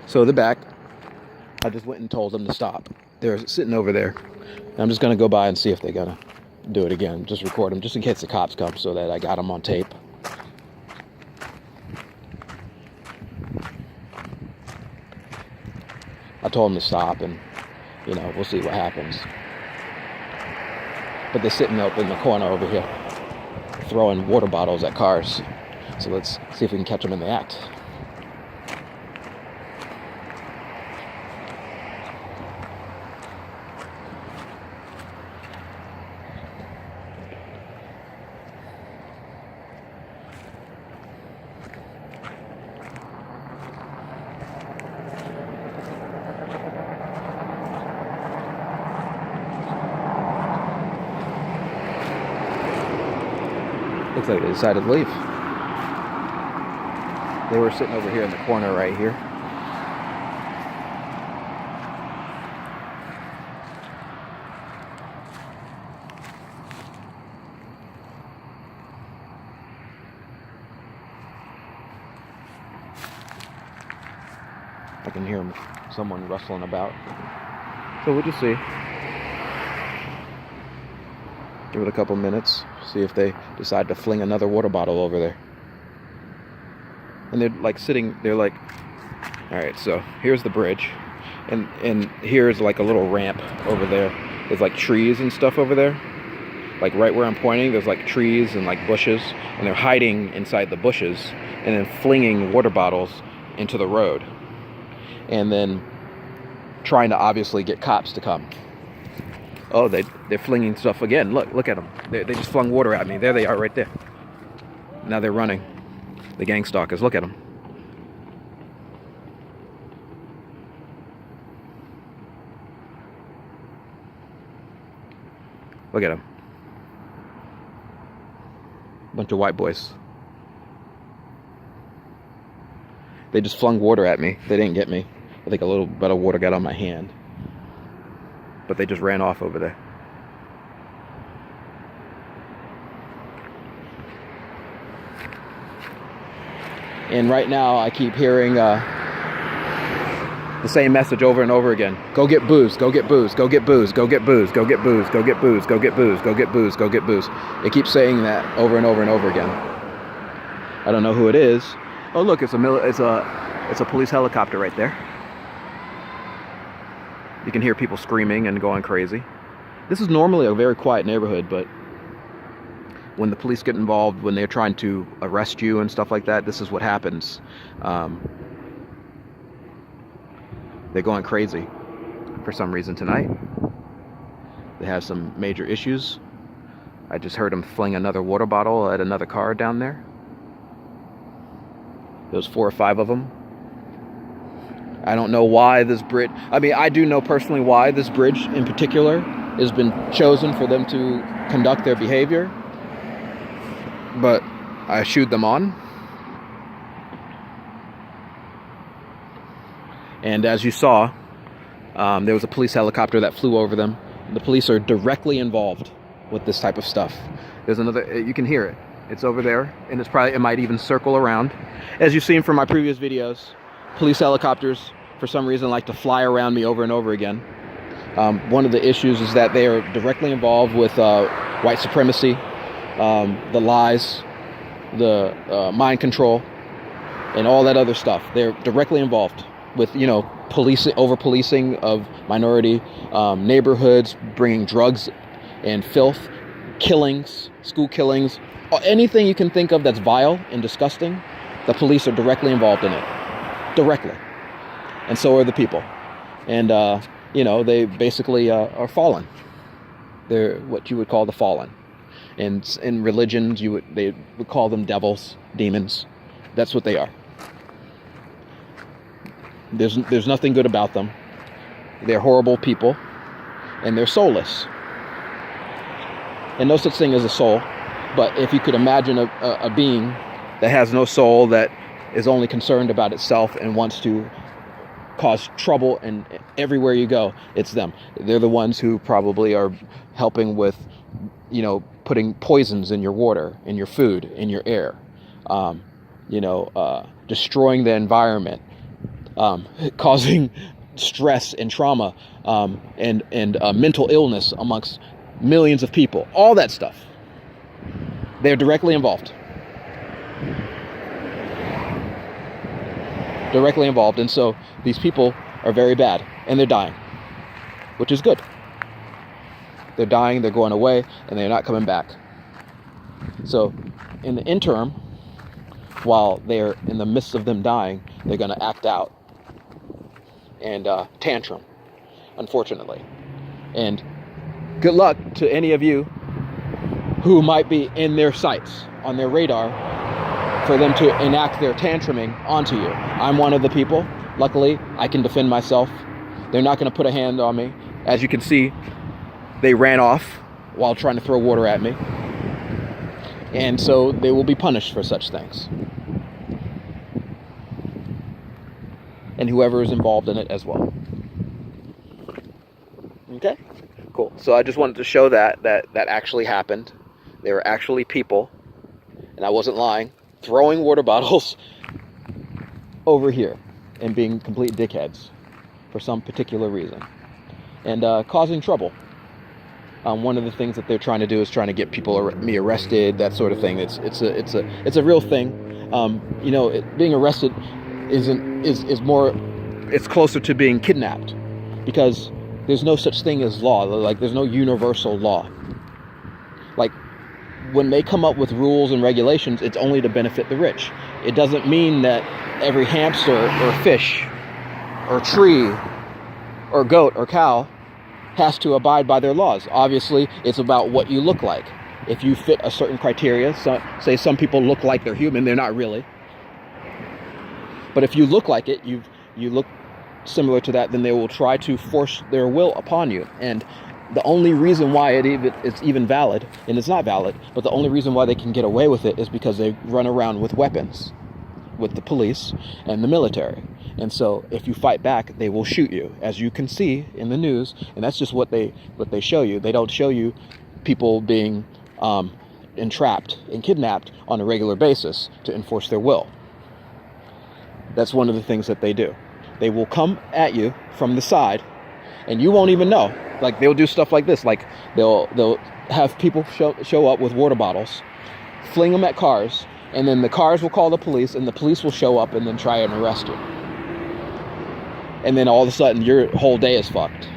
So they're back. I just went and told them to stop. They're sitting over there. I'm just going to go by and see if they're going to do it again. Just record them, just in case the cops come, so that I got them on tape. I told them to stop, and, you know, we'll see what happens. But they're sitting up in the corner over here, throwing water bottles at cars. So let's see if we can catch them in the act. Looks like they decided to leave. They were sitting over here in the corner right here. I can hear someone rustling about. So we'll just see. Give it a couple minutes, see if they decide to fling another water bottle over there. And they're like sitting, they're like, all right, so here's the bridge, and here's like a little ramp over there. There's like trees and stuff over there. Like right where I'm pointing, there's like trees and like bushes, and they're hiding inside the bushes and then flinging water bottles into the road. And then trying to obviously get cops to come. Oh, they're flinging stuff again. Look at them. They just flung water at me. There they are right there. Now they're running. The Gangstalkers. Look at them. Look at them. Bunch of white boys. They just flung water at me. They didn't get me. I think a little bit of water got on my hand. But they just ran off over there. And right now I keep hearing the same message over and over again. Go get booze, go get booze, go get booze, go get booze, go get booze, go get booze, go get booze, go get booze, go get booze. It keeps saying that over and over and over again. I don't know who it is. Oh look, it's a police helicopter right there. You can hear people screaming and going crazy. This is normally a very quiet neighborhood, but when the police get involved, when they're trying to arrest you and stuff like that, this is what happens. They're going crazy for some reason tonight. They have some major issues. I just heard them fling another water bottle at another car down there. There's 4 or 5 of them. I don't know why this bridge... I mean, I do know personally why this bridge in particular has been chosen for them to conduct their behavior. But I shooed them on. And as you saw, there was a police helicopter that flew over them. The police are directly involved with this type of stuff. There's another... You can hear it. It's over there. And it might even circle around. As you've seen from my previous videos, police helicopters, for some reason, like to fly around me over and over again. One of the issues is that they are directly involved with white supremacy, the lies, the mind control, and all that other stuff. They're directly involved with, you know, over-policing of minority neighborhoods, bringing drugs and filth, killings, school killings, anything you can think of that's vile and disgusting. The police are directly involved in it. Directly. And so are the people. And, you know, they basically are fallen. They're what you would call the fallen. And in religions, they would call them devils, demons. That's what they are. There's nothing good about them. They're horrible people. And they're soulless. And no such thing as a soul. But if you could imagine a being that has no soul, that is only concerned about itself and wants to cause trouble, and everywhere you go, it's them. They're the ones who probably are helping with, you know, putting poisons in your water, in your food, in your air, you know, destroying the environment, causing stress and trauma, and mental illness amongst millions of people. All that stuff. They're directly involved. Directly involved. And so these people are very bad, and they're dying, which is good. They're dying, they're going away, and they're not coming back. So in the interim, while they're in the midst of them dying, they're going to act out and tantrum, unfortunately. And good luck to any of you who might be in their sights, on their radar, for them to enact their tantruming onto you. I'm one of the people. Luckily, I can defend myself. They're not going to put a hand on me. As you can see, they ran off while trying to throw water at me. And so they will be punished for such things. And whoever is involved in it as well. Okay? Cool. So I just wanted to show that actually happened. There were actually people, and I wasn't lying, throwing water bottles over here and being complete dickheads for some particular reason. And causing trouble. One of the things that they're trying to do is trying to get me arrested, that sort of thing. It's a real thing. Being arrested is more. It's closer to being kidnapped, because there's no such thing as law. Like, there's no universal law. Like, when they come up with rules and regulations, it's only to benefit the rich. It doesn't mean that every hamster or fish or tree or goat or cow has to abide by their laws. Obviously, it's about what you look like. If you fit a certain criteria, say some people look like they're human, they're not really. But if you look like it, you look similar to that, then they will try to force their will upon you. And the only reason why it's even valid, and it's not valid, but the only reason why they can get away with it is because they run around with weapons, with the police and the military. And so if you fight back, they will shoot you, as you can see in the news. And that's just what they show you. They don't show you people being entrapped and kidnapped on a regular basis to enforce their will. That's one of the things that they do. They will come at you from the side, and you won't even know. Like, they'll do stuff like this. Like, they'll have people show up with water bottles, fling them at cars, and then the cars will call the police, and the police will show up and then try and arrest you. And then all of a sudden, your whole day is fucked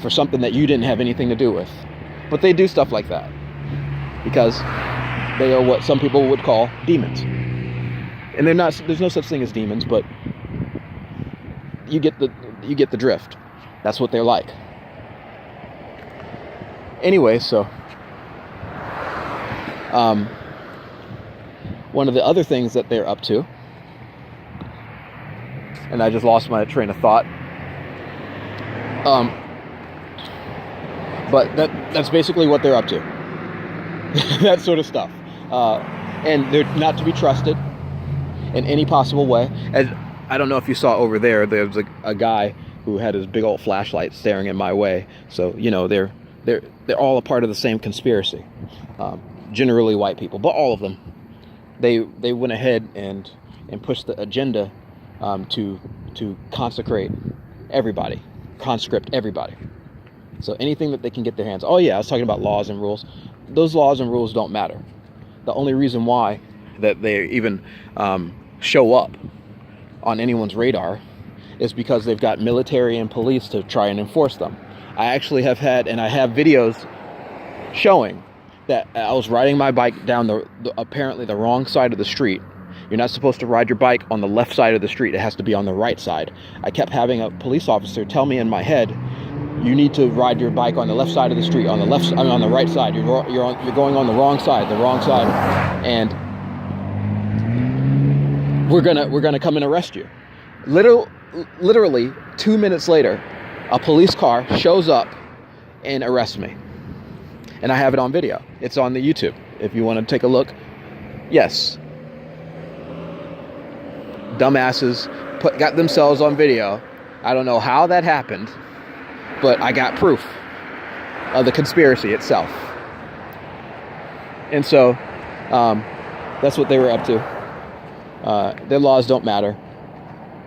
for something that you didn't have anything to do with. But they do stuff like that because they are what some people would call demons. And they're not. There's no such thing as demons, but you get the drift. That's what they're like. Anyway, so one of the other things that they're up to, and I just lost my train of thought. But that's basically what they're up to. That sort of stuff. And they're not to be trusted in any possible way. As I don't know if you saw over there, there's a guy who had his big old flashlight staring in my way. So, they're all a part of the same conspiracy. Generally white people, but all of them. They went ahead and pushed the agenda to conscript everybody. So anything that they can get their hands. Oh yeah, I was talking about laws and rules. Those laws and rules don't matter. The only reason why that they even show up on anyone's radar is because they've got military and police to try and enforce them. I actually have had, and I have videos showing that I was riding my bike down the apparently the wrong side of the street. You're not supposed to ride your bike on the left side of the street. It has to be on the right side. I kept having a police officer tell me in my head, you need to ride your bike on the left side of the street, on the right side. You're going on the wrong side, and we're gonna come and arrest you. Literally 2 minutes later, a police car shows up and arrests me, and I have it on video. It's on the YouTube if you want to take a look. Yes, dumbasses got themselves on video. I don't know how that happened, but I got proof of the conspiracy itself. And so that's what they were up to. Their laws don't matter.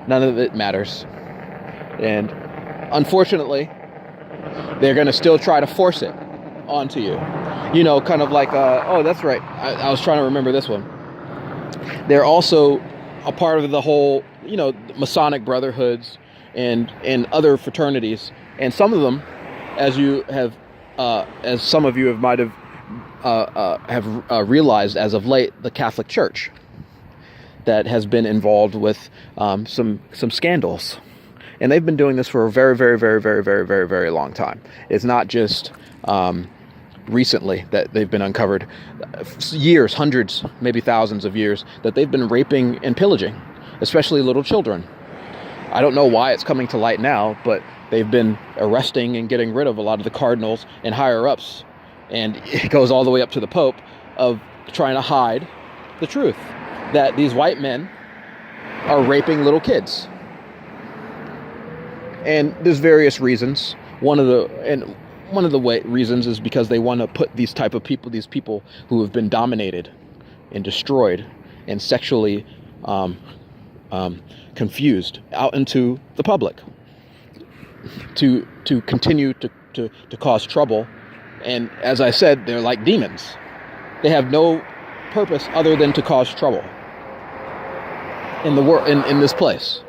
None of it matters. And unfortunately, they're going to still try to force it onto you. You know, kind of like, oh, that's right. I was trying to remember this one. They're also a part of the whole, you know, Masonic brotherhoods and other fraternities. And some of them, as you have, as some of you have might have realized as of late, the Catholic Church that has been involved with some scandals. And they've been doing this for a very, very, very, very, very, very, very long time. It's not just recently that they've been uncovered. Years, hundreds, maybe thousands of years, that they've been raping and pillaging, especially little children. I don't know why it's coming to light now, but they've been arresting and getting rid of a lot of the cardinals and higher-ups. And it goes all the way up to the Pope of trying to hide the truth that these white men are raping little kids. And there's various reasons. One of the reasons is because they want to put these type of people, these people who have been dominated and destroyed and sexually confused, out into the public to continue to cause trouble. And as I said, they're like demons. They have no purpose other than to cause trouble in the world, in this place.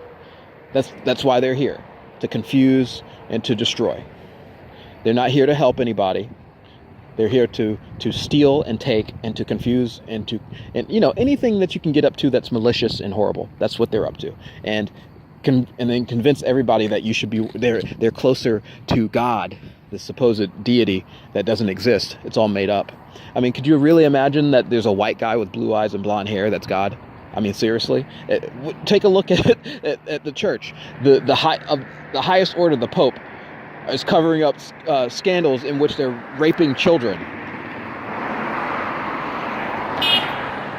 That's why they're here. To confuse and to destroy. They're not here to help anybody. They're here to steal and take and to confuse and you know, anything that you can get up to that's malicious and horrible. That's what they're up to. And then convince everybody that you should be they're closer to God, the supposed deity that doesn't exist. It's all made up. I mean, could you really imagine that there's a white guy with blue eyes and blonde hair that's God? I mean, seriously, take a look at the church. The highest order, the Pope, is covering up scandals in which they're raping children.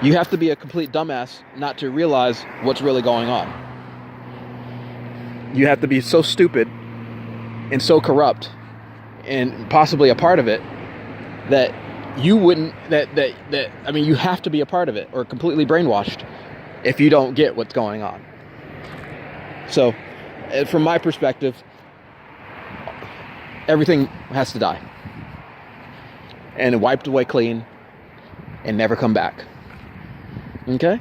You have to be a complete dumbass not to realize what's really going on. You have to be so stupid and so corrupt and possibly a part of it that you wouldn't, I mean, you have to be a part of it or completely brainwashed if you don't get what's going on. So, from my perspective, everything has to die and wiped away clean and never come back. Okay?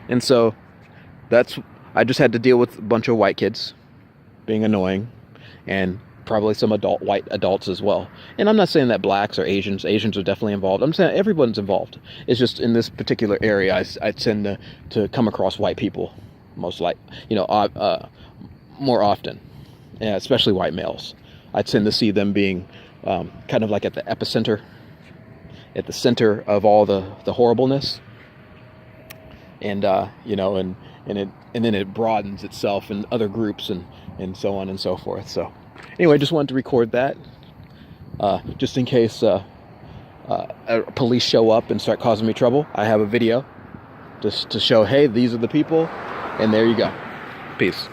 And so, I just had to deal with a bunch of white kids being annoying and probably some white adults as well. And I'm not saying that blacks or Asians are definitely involved. I'm saying everyone's involved. It's just in this particular area, I tend to come across white people more often, yeah, especially white males. I tend to see them being kind of like at the epicenter, at the center of all the horribleness. And and then it broadens itself in other groups and so on and so forth. So anyway, just wanted to record that just in case police show up and start causing me trouble. I have a video just to show, hey, these are the people, and there you go. Peace.